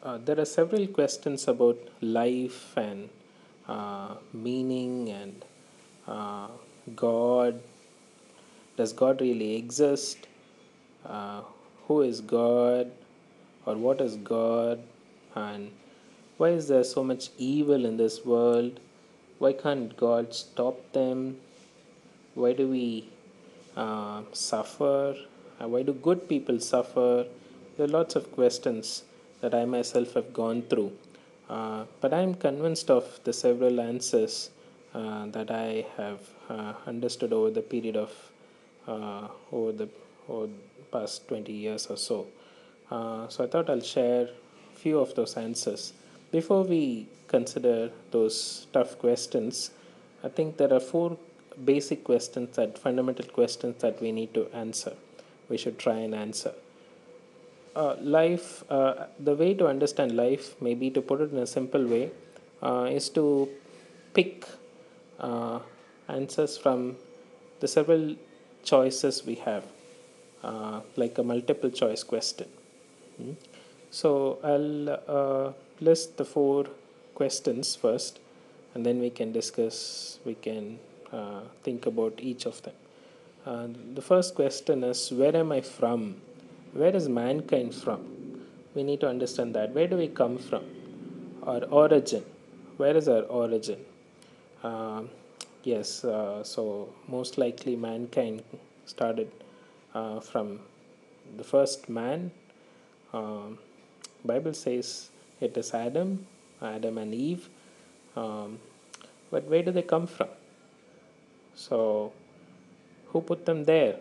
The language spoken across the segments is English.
There are several questions about life and meaning and uh, God. Does God really exist? Uh, who is God? Or what is God? And why is there so much evil in this world? Why can't God stop them? Why do we suffer? Why do good people suffer? There are lots of questions that I myself have gone through. But I'm convinced of the several answers that I have understood over the period of over the past 20 years or so. So I thought I'll share few of those answers. Before we consider those tough questions, I think there are four basic questions, that fundamental questions that we need to answer. We should try and answer. The way to understand life, maybe to put it in a simple way, is to pick uh, answers from the several choices we have, like a multiple choice question. Hmm. So I'll list the four questions first, and then we can discuss, we can think about each of them. The first question is, where am I from? Where is mankind from? We need to understand that. Where do we come from? Our origin. Where is our origin? Um, yes, so most likely mankind started from the first man. um, Bible says it is Adam and Eve. um, but where do they come from? So who put them there?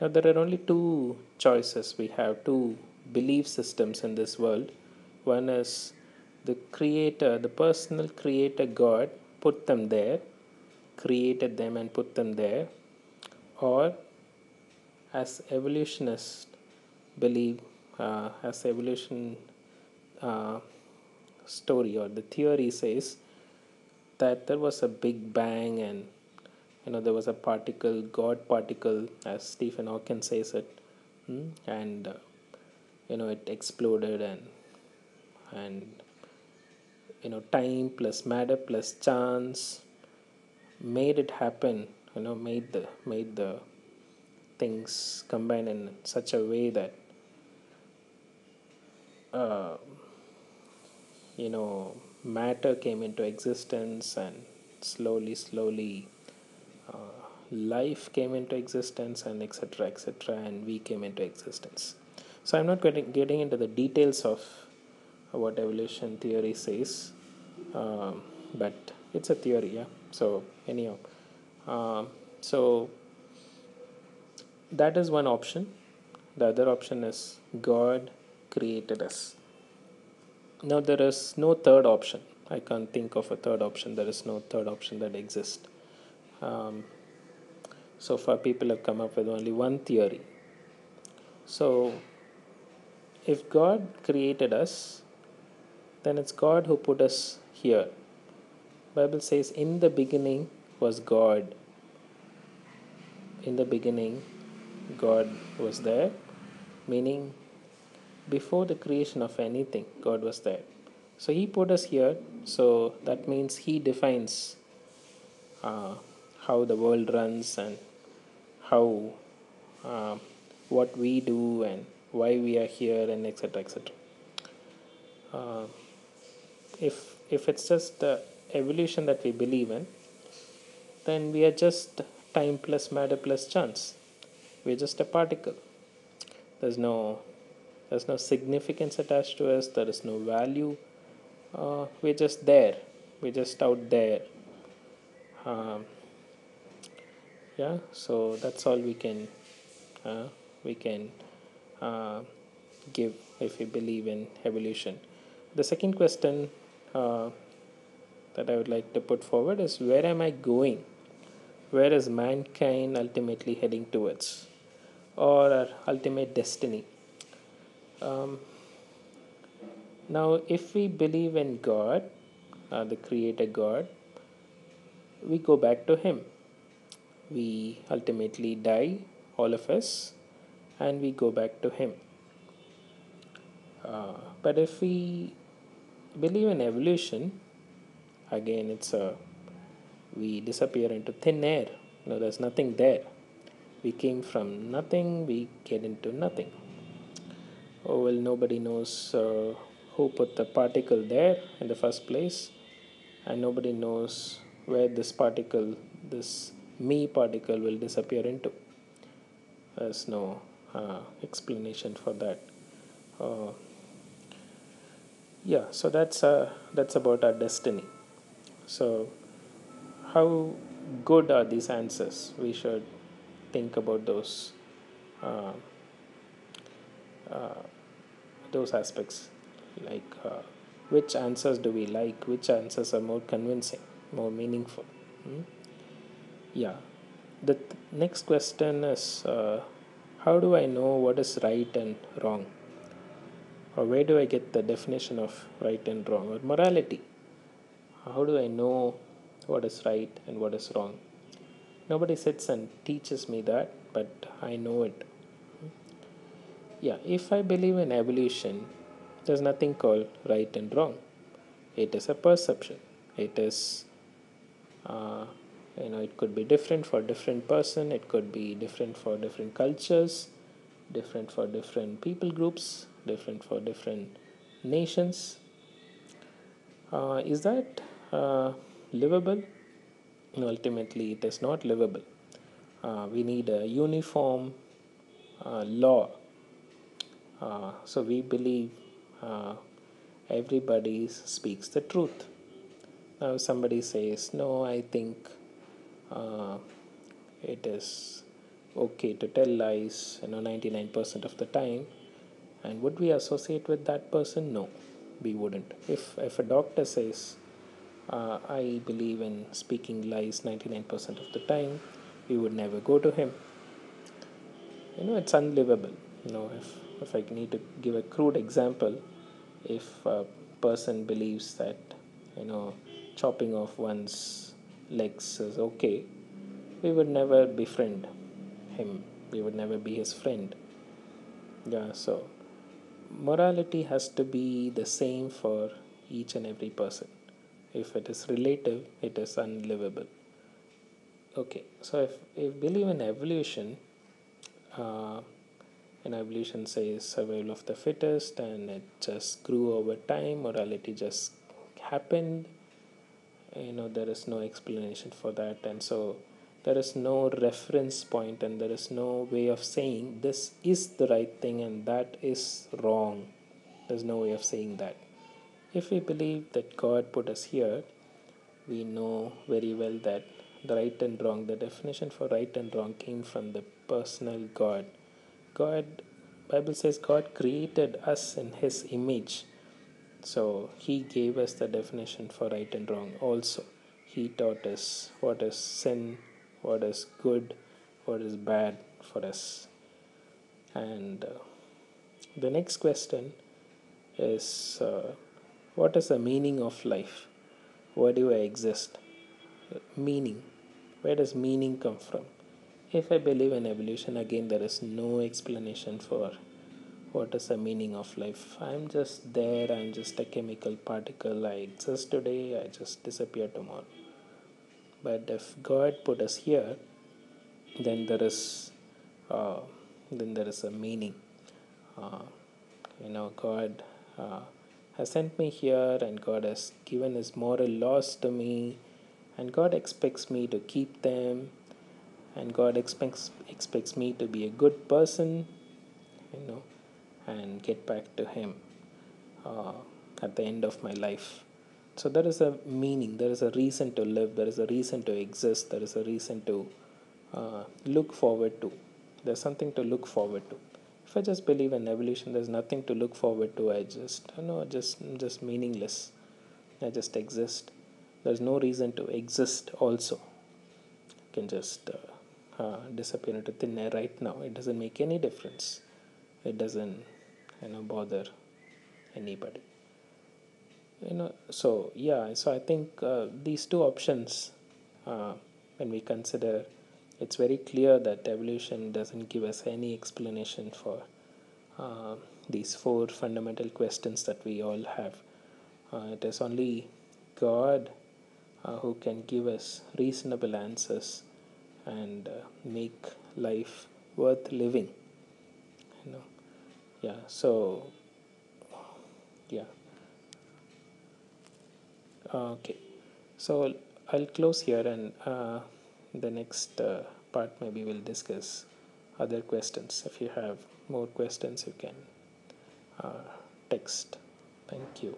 Now there are only two choices. We have two belief systems in this world. One is the creator, the personal creator God put them there, created them and put them there, or as evolutionists believe, as evolution uh, story or the theory says, that there was a big bang, and there was a particle, God particle, as Stephen Hawking says it. And it exploded, and time plus matter plus chance made it happen. Made the things combine in such a way that uh, matter came into existence, and slowly life came into existence, and etc etc, and we came into existence. So I'm not getting into the details of what evolution theory says, but it's a theory, yeah. So anyhow, um, so that is one option. The other option is God created us. Now there is no third option. I can't think of a third option. There is no third option that exists. Um, so far, people have come up with only one theory. So, if God created us, then it's God who put us here. Bible says, "In the beginning was God." In the beginning, God was there, meaning before the creation of anything, God was there. So He put us here. So that means He defines uh, how the world runs, and how uh, what we do, and why we are here, and etc etc. uh, if it's just the evolution that we believe in, then we are just time plus matter plus chance. We're just a particle. There's no there's no significance attached to us. There is no value. We're just there. We're just out there. um, yeah, so that's all we can uh, give if we believe in evolution. The second question uh, that I would like to put forward is, where am I going? Where is mankind ultimately heading towards? Or our ultimate destiny? Um, Now, if we believe in God, the Creator God, we go back to Him. We ultimately die, all of us, and we go back to Him. But if we believe in evolution, again, we disappear into thin air. No, there's nothing there. We came from nothing, we get into nothing. Oh, well, nobody knows who put the particle there in the first place, and nobody knows where this particle, this me particle, will disappear into. There's no explanation for that. Uh, yeah, so that's about our destiny. So, how good are these answers? We should think about uh, those aspects, like which answers do we like, which answers are more convincing, more meaningful. Hmm? Yeah, the next question is, how do I know what is right and wrong, or where do I get the definition of right and wrong, or morality? How do I know what is right and what is wrong? Nobody sits and teaches me that, but I know it. Yeah, if I believe in evolution, there's nothing called right and wrong. It is a perception. It is, uh, it could be different for different person. It could be different for different cultures, different for different people groups, different for different nations. Is that livable? No, ultimately, it is not livable. We need a uniform law. So we believe uh, everybody speaks the truth. Now, somebody says, no, I think uh, it is okay to tell lies, 99% of the time. And would we associate with that person? No, we wouldn't. If a doctor says, I believe in speaking lies 99% of the time, we would never go to him. It's unlivable. If I need to give a crude example, if a person believes that you know chopping off one's legs is okay, we would never befriend him, we would never be his friend. Yeah, so morality has to be the same for each and every person. If it is relative, it is unlivable. Okay, so if believe in evolution, uh, and evolution says survival of the fittest, and it just grew over time, morality just happened. There is no explanation for that, and so there is no reference point, and there is no way of saying this is the right thing and that is wrong. There's no way of saying that. If we believe that God put us here, we know very well that the right and wrong, the definition for right and wrong came from the personal God. God, Bible says God created us in his image. So he gave us the definition for right and wrong also. He taught us what is sin, what is good, what is bad for us. And the next question is, what is the meaning of life? Why do I exist? Meaning. Where does meaning come from? If I believe in evolution, again, there is no explanation for what is the meaning of life. I'm just there, I'm just a chemical particle. I exist today, I just disappear tomorrow. But if God put us here, then uh, there is a meaning. Uh, God has sent me here, and God has given His moral laws to me, and God expects me to keep them, and God expects me to be a good person, you know, and get back to Him uh, at the end of my life. So there is a meaning, there is a reason to live, there is a reason to exist, there is a reason to look forward to. There's something to look forward to. If I just believe in evolution, there's nothing to look forward to. I'm just meaningless. I just exist. There's no reason to exist also. You can just disappear into thin air right now. It doesn't make any difference. It doesn't bother anybody. So I think these two options, uh, when we consider, it's very clear that evolution doesn't give us any explanation for uh, these four fundamental questions that we all have. It is only God who can give us reasonable answers and make life worth living. You know, yeah. So yeah, okay. So I'll close here, and the next part maybe we'll discuss other questions. If you have more questions, you can text. Thank you.